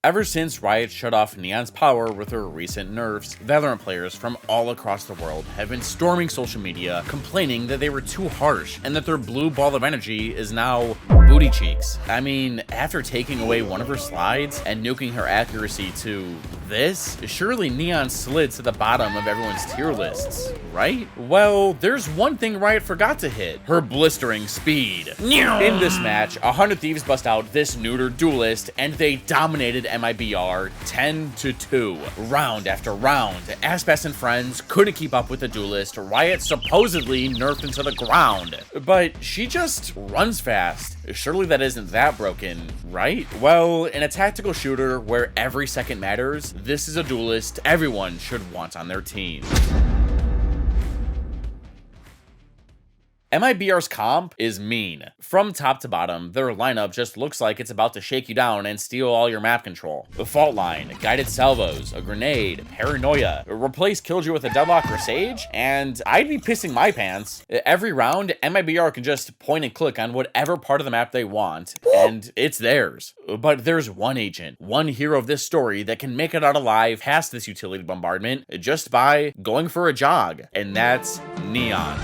Ever since Riot shut off Neon's power with her recent nerfs, Valorant players from all across the world have been storming social media complaining that they were too harsh and that their blue ball of energy is now booty cheeks. I mean, after taking away one of her slides and nuking her accuracy to this, surely Neon slid to the bottom of everyone's tier lists, right? Well, there's one thing Riot forgot to hit: her blistering speed. In this match, 100 Thieves bust out this neuter duelist and they dominated MIBR 10-2, round after round. Aspas and friends couldn't keep up with the duelist Riot supposedly nerfed into the ground, but she just runs fast. Surely that isn't that broken, right? Well, in a tactical shooter where every second matters, this is a duelist everyone should want on their team. MIBR's comp is mean. From top to bottom, their lineup just looks like it's about to shake you down and steal all your map control. The fault line, guided salvos, a grenade, paranoia, replace Killjoy with a deadlock or sage, and I'd be pissing my pants. Every round, MIBR can just point and click on whatever part of the map they want, and it's theirs. But there's one agent, one hero of this story that can make it out alive past this utility bombardment just by going for a jog, and that's Neon.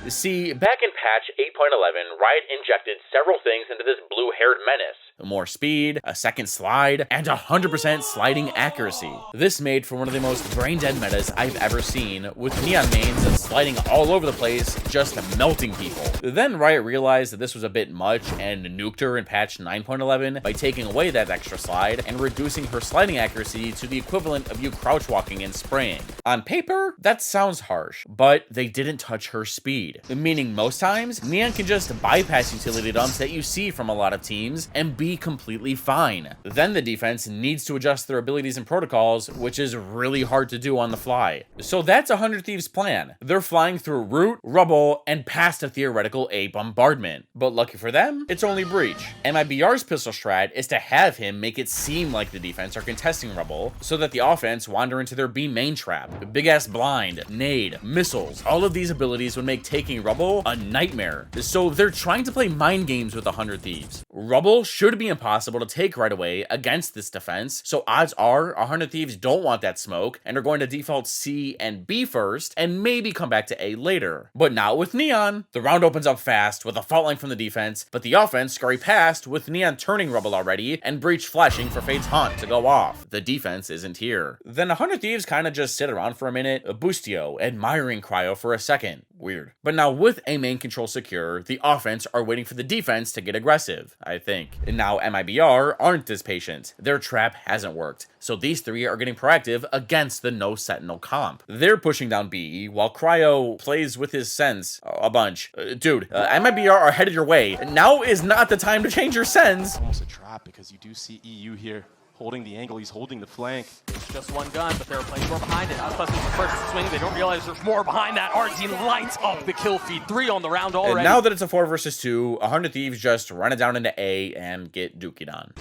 See, back in patch 8.11, Riot injected several things into this blue-haired menace. More speed, a second slide, and 100% sliding accuracy. This made for one of the most brain-dead metas I've ever seen, with Neon mains sliding all over the place, just melting people. Then Riot realized that this was a bit much and nuked her in patch 9.11 by taking away that extra slide and reducing her sliding accuracy to the equivalent of you crouch walking and spraying. On paper, that sounds harsh, but they didn't touch her speed. Meaning most times, Neon can just bypass utility dumps that you see from a lot of teams and be completely fine. Then the defense needs to adjust their abilities and protocols, which is really hard to do on the fly. So that's 100 Thieves' plan. They're flying through Root, Rubble, and past a theoretical A bombardment. But lucky for them, it's only Breach. MIBR's pistol strat is to have him make it seem like the defense are contesting Rubble, so that the offense wander into their B main trap. Big ass blind, nade, missiles, all of these abilities would make taking Rubble a nightmare. So they're trying to play mind games with 100 Thieves. Rubble should be impossible to take right away against this defense, so odds are 100 Thieves don't want that smoke and are going to default C and B first and maybe come back to A later. But not with Neon. The round opens up fast with a fault line from the defense, but the offense scurry past with Neon turning Rubble already and Breach flashing for Fate's Hunt to go off. The defense isn't here. Then 100 Thieves kind of just sit around for a minute, Boostio admiring Cryo for a second. Weird. But now with A main control secure, the offense are waiting for the defense to get aggressive, I think. And now MIBR aren't this patient. Their trap hasn't worked, so these three are getting proactive against the no sentinel comp. They're pushing down B while Cryo plays with his sense a bunch. Dude, MIBR are headed your way. Now is not the time to change your sense. Almost a trap because you do see EU here holding the angle, he's holding the flank. It's just one gun, but there are plenty more behind it. Outplus is the first swing. They don't realize there's more behind that. Argentine lights up the kill feed. 3 on the round already. And now that it's a 4 versus 2, 100 Thieves just run it down into A and get dookied on.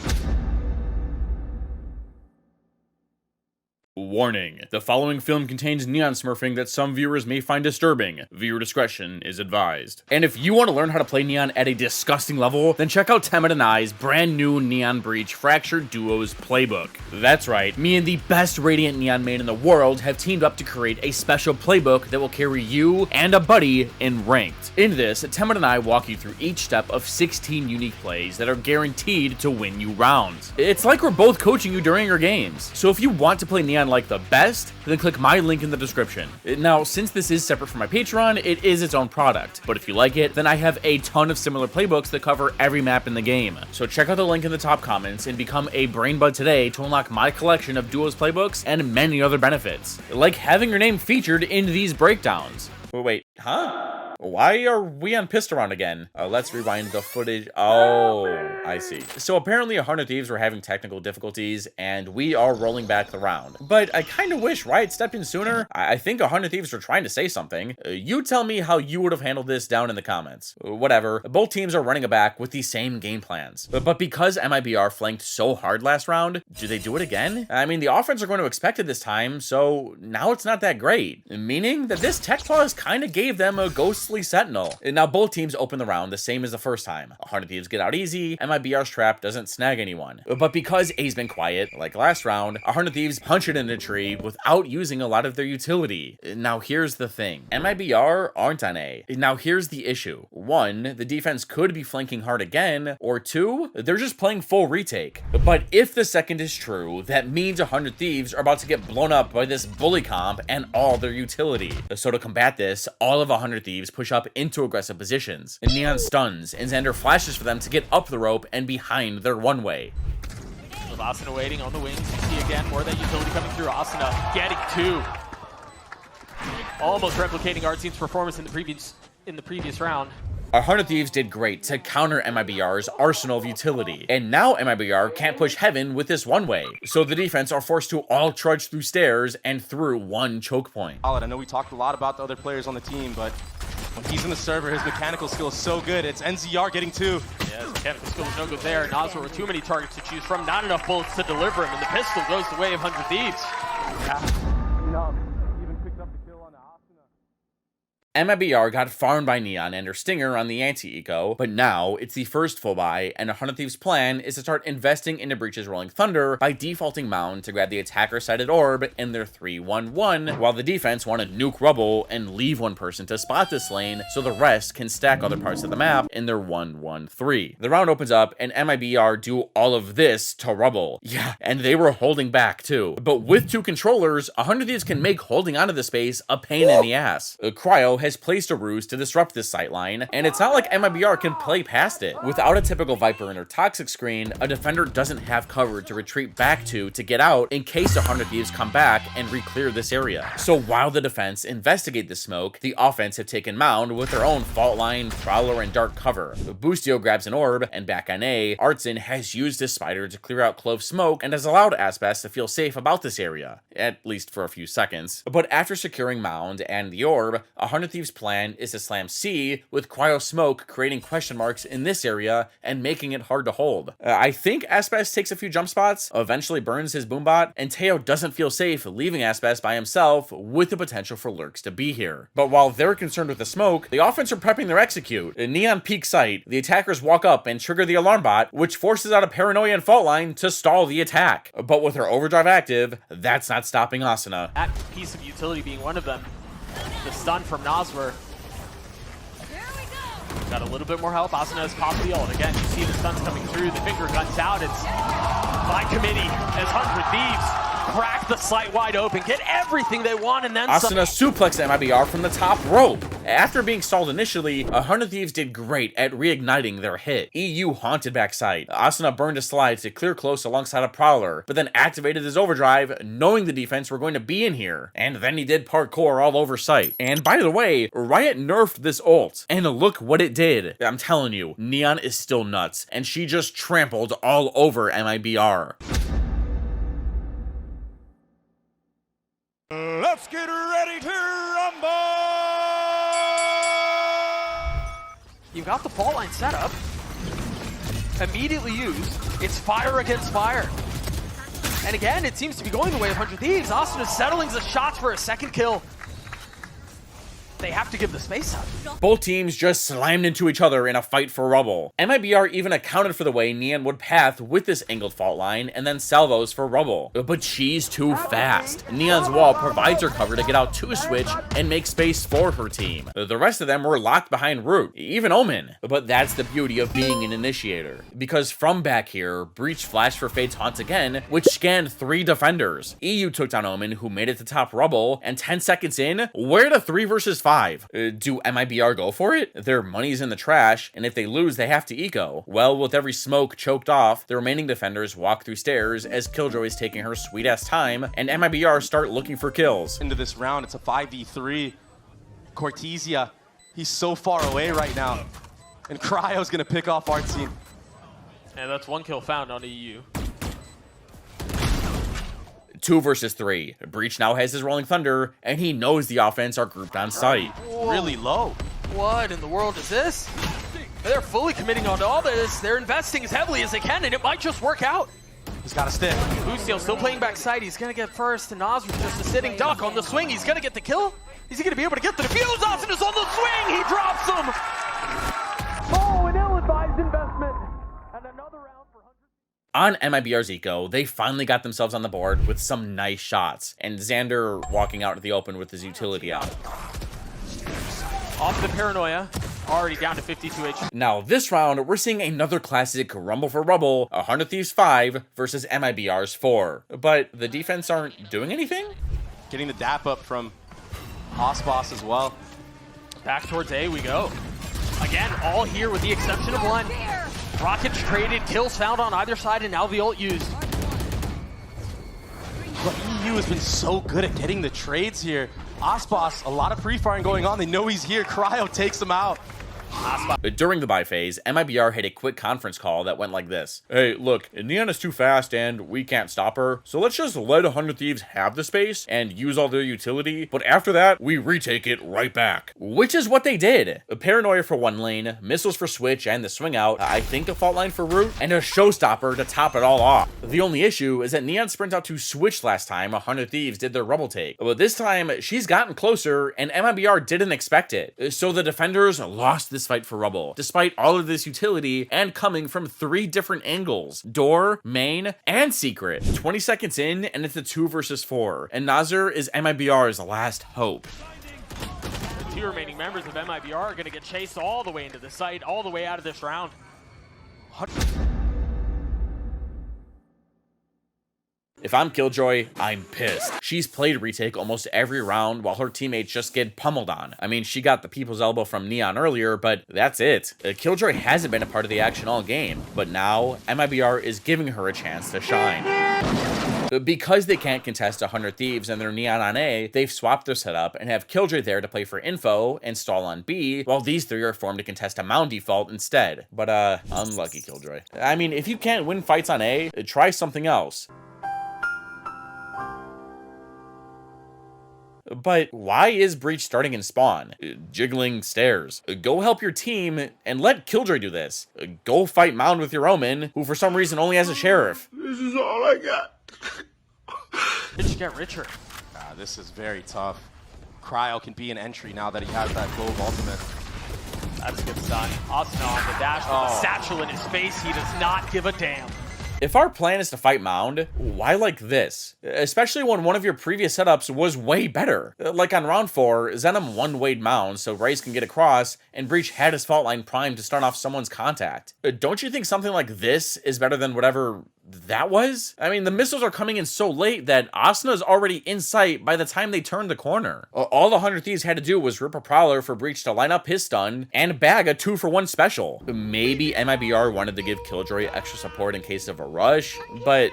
Warning: the following film contains neon smurfing that some viewers may find disturbing. Viewer discretion is advised. And if you want to learn how to play Neon at a disgusting level, then check out Temet and I's brand new Neon Breach Fractured Duos playbook. That's right, me and the best Radiant Neon main in the world have teamed up to create a special playbook that will carry you and a buddy in ranked. In this, Temet and I walk you through each step of 16 unique plays that are guaranteed to win you rounds. It's like we're both coaching you during your games. So if you want to play Neon like the best, then click my link in the description. Now, since this is separate from my Patreon, it is its own product, but if you like it, then I have a ton of similar playbooks that cover every map in the game. So check out the link in the top comments and become a brain bud today to unlock my collection of Duos playbooks and many other benefits, like having your name featured in these breakdowns. Wait, huh? Why are we on pissed around again? Let's rewind the footage. Oh, I see. So apparently 100 Thieves were having technical difficulties and we are rolling back the round. But I kind of wish Riot stepped in sooner. I think 100 Thieves were trying to say something. You tell me how you would have handled this down in the comments. Whatever. Both teams are running it back with the same game plans. But because MIBR flanked so hard last round, Do they do it again? I mean, the offense are going to expect it this time, so now it's not that great. Meaning that this tech pause kind of gave them a ghostly sentinel. And now both teams open the round the same as the first time. 100 Thieves get out easy, and my BR's trap doesn't snag anyone. But because A's been quiet, like last round, 100 Thieves punch it in a tree without using a lot of their utility. Now here's the thing. MIBR aren't on A. Now here's the issue. 1, the defense could be flanking hard again, or 2, they're just playing full retake. But if the second is true, that means 100 Thieves are about to get blown up by this bully comp and all their utility. So to combat this, all of 100 Thieves push up into aggressive positions. Neon stuns, and Xander flashes for them to get up the rope and behind their one-way. With Asuna waiting on the wings, you see again more of that utility coming through. Asuna getting 2. Almost replicating Artzine's performance in the previous round. 100 Thieves did great to counter MIBR's arsenal of utility, and now MIBR can't push heaven with this one-way, so the defense are forced to all trudge through stairs and through one choke point. I know we talked a lot about the other players on the team, but when he's in the server, his mechanical skill is so good. It's NZR getting 2. Yeah, his mechanical skill is no good there. Nosler with too many targets to choose from, not enough bullets to deliver him, and the pistol goes the way of 100 Thieves. No, even picked up the kill on the Asuna. MIBR got farmed by Neon and her Stinger on the anti-eco, but now it's the first full buy, and 100 Thieves' plan is to start investing into Breach's Rolling Thunder by defaulting Mound to grab the attacker-sided orb in their 3-1-1, while the defense want to nuke Rubble and leave one person to spot this lane so the rest can stack other parts of the map in their 1-1-3. The round opens up, and MIBR do all of this to Rubble. Yeah, and they were holding back too. But with 2 controllers, 100 Thieves can make holding onto the space a pain in the ass. Cryo has placed a ruse to disrupt this sightline, and it's not like MIBR can play past it. Without a typical Viper in her toxic screen, a defender doesn't have cover to retreat back to get out in case 100 Thieves come back and re-clear this area. So while the defense investigate the smoke, the offense have taken Mound with their own fault line, Prowler, and Dark cover. Boostio grabs an orb, and back on A, Artzin has used his spider to clear out Clove smoke and has allowed Aspas to feel safe about this area, at least for a few seconds. But after securing Mound and the orb, 100 Thieves' plan is to slam C with Cryo Smoke, creating question marks in this area and making it hard to hold. I think Aspas takes a few jump spots, eventually burns his boombot, and Teo doesn't feel safe leaving Aspas by himself with the potential for lurks to be here. But while they're concerned with the smoke, the offense are prepping their execute. In Neon peak sight, the attackers walk up and trigger the alarm bot, which forces out a Paranoia and Fault Line to stall the attack. But with her overdrive active, that's not stopping Asuna. That piece of utility being one of them. The stun from Nosler. Got a little bit more help. Asuna has popped the ult. Again, you see the stuns coming through. The finger guns out. It's by committee as 100 Thieves crack the site wide open, get everything they want, and then Asuna suplexed MIBR from the top rope. After being stalled initially, 100 Thieves did great at reigniting their hit. EU haunted backside. Asuna burned a slide to clear close alongside a Prowler, but then activated his overdrive, knowing the defense were going to be in here. And then he did parkour all over site. And by the way, Riot nerfed this ult, and look what it did. I'm telling you, Neon is still nuts, and she just trampled all over MIBR. Let's get ready to rumble! You got the fault line set up. Immediately used. It's fire against fire. And again, it seems to be going the way of 100 Thieves. Asuna settling the shots for a second kill. They have to give the space up. Both teams just slammed into each other in a fight for Rubble. MIBR even accounted for the way Neon would path with this angled fault line and then salvos for Rubble. But she's too fast. Neon's wall provides her cover to get out to a switch and make space for her team. The rest of them were locked behind Root, even Omen. But that's the beauty of being an initiator. Because from back here, Breach flashed for Fate's Haunt again, which scanned 3 defenders. EU took down Omen, who made it to top Rubble, and 10 seconds in, we're at a 3 versus 5. Do MIBR go for it? Their money's in the trash, and if they lose, they have to eco. Well, with every smoke choked off, the remaining defenders walk through stairs as Killjoy is taking her sweet-ass time, and MIBR start looking for kills. Into this round, it's a 5v3. Cortesia, he's so far away right now. And Cryo's gonna pick off Artzine. And that's 1 kill found on EU. 2 versus 3. Breach now has his Rolling Thunder, and he knows the offense are grouped on site. Whoa. Really low. What in the world is this? They're fully committing onto all this. They're investing as heavily as they can, and it might just work out. He's got a stick. Lucio still playing backside. He's going to get first. And Nas with just a sitting duck on the swing. He's going to get the kill. Is he going to be able to get the defuse? Austin is on the swing. He drops him. Oh, an ill-advised investment. And another round for 100. On MIBR's eco, they finally got themselves on the board with some nice shots, and Xander walking out to the open with his utility out. Off the paranoia, already down to 52 HP. Now this round, we're seeing another classic Rumble for Rubble, 100 Thieves 5 versus MIBR's 4. But the defense aren't doing anything? Getting the dap up from Osboss as well. Back towards A we go. Again, all here with the exception of one. Rockets traded, kills found on either side, and now the ult used. But EU has been so good at getting the trades here. Osboss, a lot of pre-firing going on. They know he's here. Cryo takes him out. During the buy phase, MIBR had a quick conference call that went like this. Hey, look, Neon is too fast and we can't stop her, so let's just let 100 Thieves have the space and use all their utility, but after that, we retake it right back. Which is what they did. A Paranoia for one lane, missiles for Switch and the swing out, I think a fault line for Root, and a showstopper to top it all off. The only issue is that Neon sprint out to Switch last time 100 Thieves did their Rubble take, but this time she's gotten closer and MIBR didn't expect it, so the defenders lost this fight for Rubble, despite all of this utility and coming from 3 different angles: door, main, and secret. 20 seconds in, and it's a 2 versus 4, and Nazar is MIBR's last hope. The 2 remaining members of MIBR are going to get chased all the way into the site, all the way out of this round. If I'm Killjoy, I'm pissed. She's played retake almost every round while her teammates just get pummeled on. I mean, she got the people's elbow from Neon earlier, but that's it. Killjoy hasn't been a part of the action all game, but now MIBR is giving her a chance to shine. Because they can't contest 100 Thieves and they're Neon on A, they've swapped their setup and have Killjoy there to play for info and stall on B, while these 3 are formed to contest a Mound default instead. But unlucky Killjoy. I mean, if you can't win fights on A, try something else. But why is Breach starting in spawn? Jiggling stairs. Go help your team and let Killjoy do this. Go fight Mound with your Omen, who for some reason only has a Sheriff. This is all I got. Did you get richer? This is very tough. Cryo can be an entry now that he has that Glove ultimate. That's a good sign. Austin on the dash with a satchel in his face. He does not give a damn. If our plan is to fight Mound, why like this? Especially when one of your previous setups was way better. Like on round 4, Zenom one-wayed Mound so Raze can get across, and Breach had his fault line primed to start off someone's contact. Don't you think something like this is better than whatever that was? I mean, the missiles are coming in so late that Asuna is already in sight by the time they turned the corner. All the 100 Thieves had to do was rip a Prowler for Breach to line up his stun and bag a 2-for-1 special. Maybe MIBR wanted to give Killjoy extra support in case of a rush, but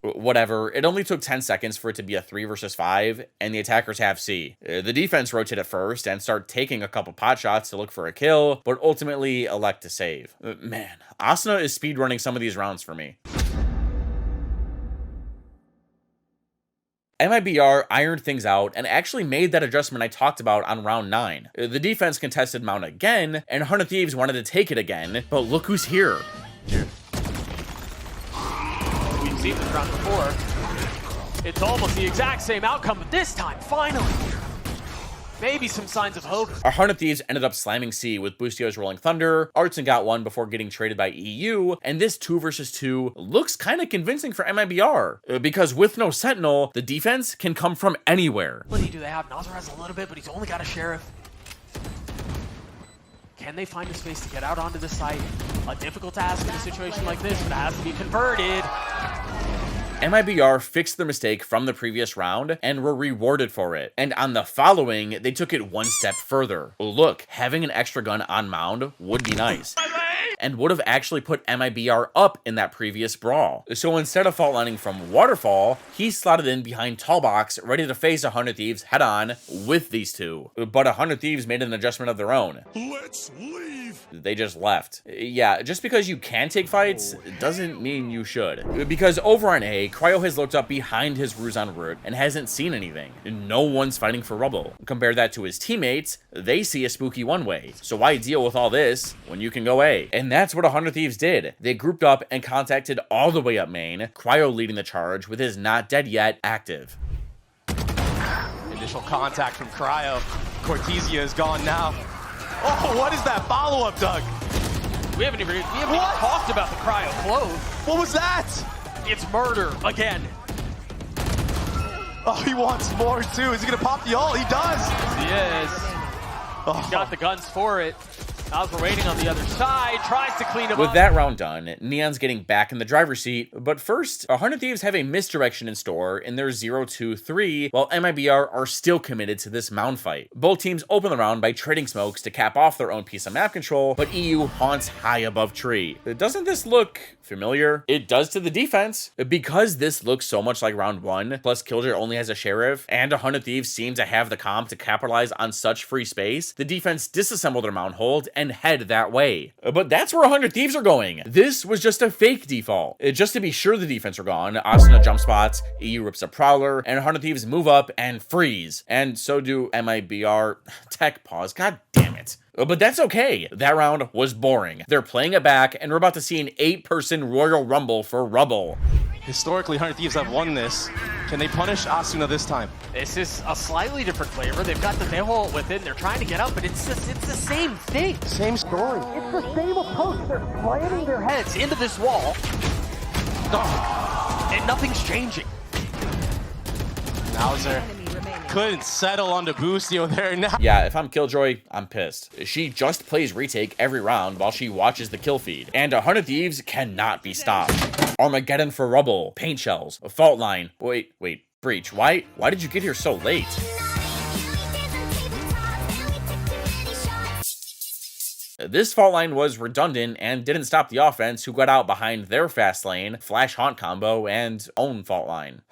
whatever. It only took 10 seconds for it to be a 3 versus 5, and the attackers have C. The defense rotate at first and start taking a couple pot shots to look for a kill, but ultimately elect to save. Man, Asuna is speedrunning some of these rounds for me. MIBR ironed things out and actually made that adjustment I talked about on round 9. The defense contested Mount again, and 100 Thieves wanted to take it again, but look who's here. We've seen this round before. It's almost the exact same outcome, but this time, finally, maybe some signs of hope. Our 100 Thieves ended up slamming C with Boostio's Rolling Thunder. Artson got one before getting traded by EU, and this 2 versus 2 looks kind of convincing for MIBR, because with no Sentinel, the defense can come from anywhere. What do they have? Nazar has a little bit, but he's only got a Sheriff. Can they find a space to get out onto the site? A difficult task in a situation like this, but it has to be converted. MIBR fixed their mistake from the previous round and were rewarded for it. And on the following, they took it one step further. Look, having an extra gun on Mound would be nice, and would have actually put MIBR up in that previous brawl. So instead of fault lining from Waterfall, he slotted in behind Tallbox, ready to face 100 Thieves head on with these two. But 100 Thieves made an adjustment of their own. Let's leave. They just left. Yeah, just because you can take fights doesn't mean you should. Because over on A, Cryo has looked up behind his ruse en route and hasn't seen anything. No one's fighting for Rubble. Compare that to his teammates, they see a spooky one-way. So why deal with all this when you can go A? And that's what 100 Thieves did. They grouped up and contacted all the way up main, Cryo leading the charge with his not dead yet active. Initial contact from Cryo. Cortesia is gone now. Oh, what is that follow-up, Doug? We haven't even talked about the Cryo close. What was that? It's murder again. Oh, he wants more too. Is he gonna pop the ult? He does. Yes, he is. He's got the guns for it. As we're waiting on the other side, tries to clean him up. With that round done, Neon's getting back in the driver's seat, but first, 100 Thieves have a misdirection in store in their 0-2-3, while MIBR are still committed to this Mound fight. Both teams open the round by trading smokes to cap off their own piece of map control, but EU haunts high above tree. Doesn't this look familiar? It does to the defense. Because this looks so much like round 1, plus Killjoy only has a Sheriff, and 100 Thieves seem to have the comp to capitalize on such free space, the defense disassemble their Mound hold and head that way. But that's where 100 Thieves are going. This was just a fake default. Just to be sure the defense are gone, Asuna jump spots, EU rips a Prowler, and 100 Thieves move up and freeze. And so do MIBR. Tech pause. God damn it. But that's okay. That round was boring. They're playing it back, and we're about to see an 8-person Royal Rumble for Rubble. Historically, 100 Thieves have won this. Can they punish Asuna this time? This is a slightly different flavor. They've got the nail within. They're trying to get up, but it's the same thing. Same story. It's the same approach. They're planting their heads into this wall, and nothing's changing. Bowser couldn't settle on the Boostio there now. Yeah, if I'm Killjoy, I'm pissed. She just plays retake every round while she watches the kill feed. And 100 Thieves cannot be stopped. Armageddon for Rubble, paint shells, a fault line. Wait, Breach, why did you get here so late? This fault line was redundant and didn't stop the offense, who got out behind their fast lane, flash haunt combo, and own fault line.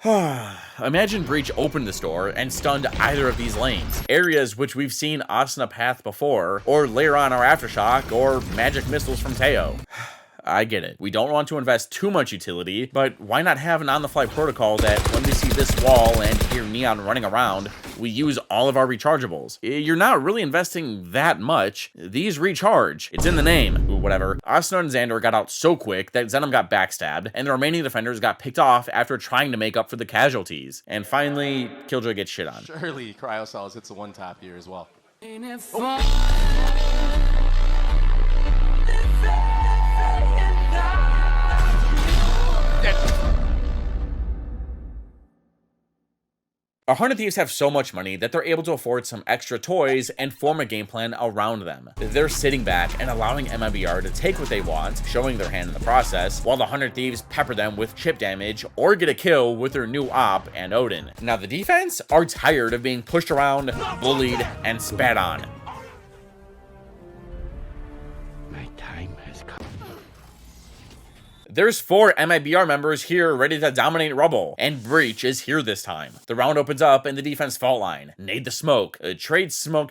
Imagine Breach opened this door and stunned either of these lanes, areas which we've seen Asuna path before, or layer on our Aftershock, or magic missiles from Teo. I get it. We don't want to invest too much utility, but why not have an on-the-fly protocol that when we see this wall and hear Neon running around, we use all of our rechargeables? You're not really investing that much. These recharge. It's in the name. Ooh, whatever. Asuna and Xander got out so quick that Zenom got backstabbed, and the remaining defenders got picked off after trying to make up for the casualties. And finally, Killjoy gets shit on. Surely Cryocells hits a one-tap here as well. Our 100 Thieves have so much money that they're able to afford some extra toys and form a game plan around them. They're sitting back and allowing MIBR to take what they want, showing their hand in the process, while the 100 Thieves pepper them with chip damage or get a kill with their new op and Odin. Now the defense are tired of being pushed around, bullied, and spat on. There's 4 MIBR members here ready to dominate Rubble, and Breach is here this time. The round opens up in the defense fault line. Nade the smoke. Trade smoke.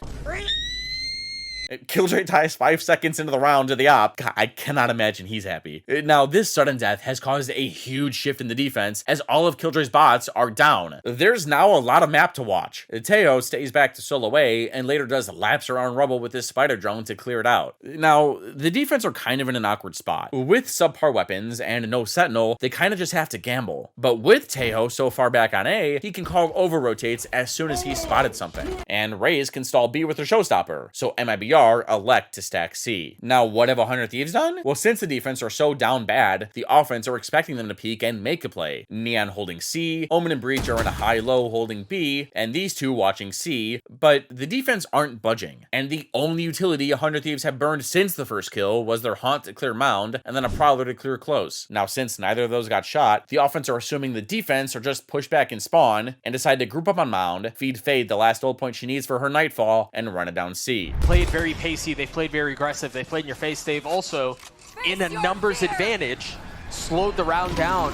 Killjoy ties 5 seconds into the round to the op. God, I cannot imagine he's happy. Now, this sudden death has caused a huge shift in the defense as all of Killjoy's bots are down. There's now a lot of map to watch. Teo stays back to solo A and later does laps around Rubble with his spider drone to clear it out. Now, the defense are kind of in an awkward spot. With subpar weapons and no sentinel, they kind of just have to gamble. But with Teo so far back on A, he can call over rotates as soon as he's spotted something. And Raze can stall B with her showstopper, so MIBR elect to stack C. Now, what have 100 Thieves done? Well, since the defense are so down bad, the offense are expecting them to peek and make a play. Neon holding C, Omen and Breach are in a high-low holding B, and these two watching C, but the defense aren't budging. And the only utility 100 Thieves have burned since the first kill was their haunt to clear Mound, and then a Prowler to clear close. Now, since neither of those got shot, the offense are assuming the defense are just pushed back and spawn, and decide to group up on Mound, feed Fade the last ult point she needs for her Nightfall, and run it down C. Played very pacey, they've played very aggressive, they've played in your face, they've also, in a numbers advantage, slowed the round down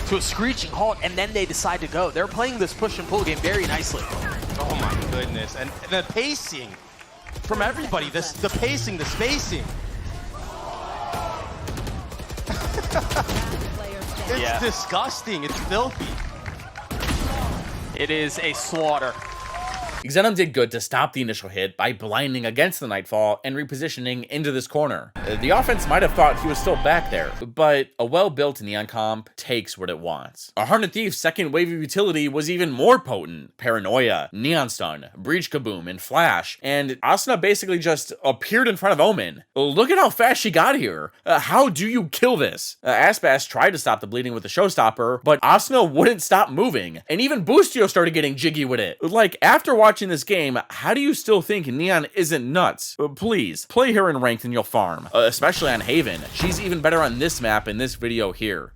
to a screeching halt, and then they decide to go. They're playing this push and pull game very nicely. Oh my goodness, and the pacing from everybody, the pacing, the spacing. It's disgusting. It's filthy. It is a slaughter. Xenom did good to stop the initial hit by blinding against the Nightfall and repositioning into this corner. The offense might have thought he was still back there, but a well-built Neon comp takes what it wants. A Hardened Thief's second wave of utility was even more potent. Paranoia, Neon Stun, Breach Kaboom, and Flash, and Asuna basically just appeared in front of Omen. Look at how fast she got here. How do you kill this? Aspas tried to stop the bleeding with the Showstopper, but Asuna wouldn't stop moving, and even Boostio started getting jiggy with it. Like, after watching this game, how do you still think Neon isn't nuts? Please, play her in ranked and you'll farm, especially on Haven. She's even better on this map in this video here.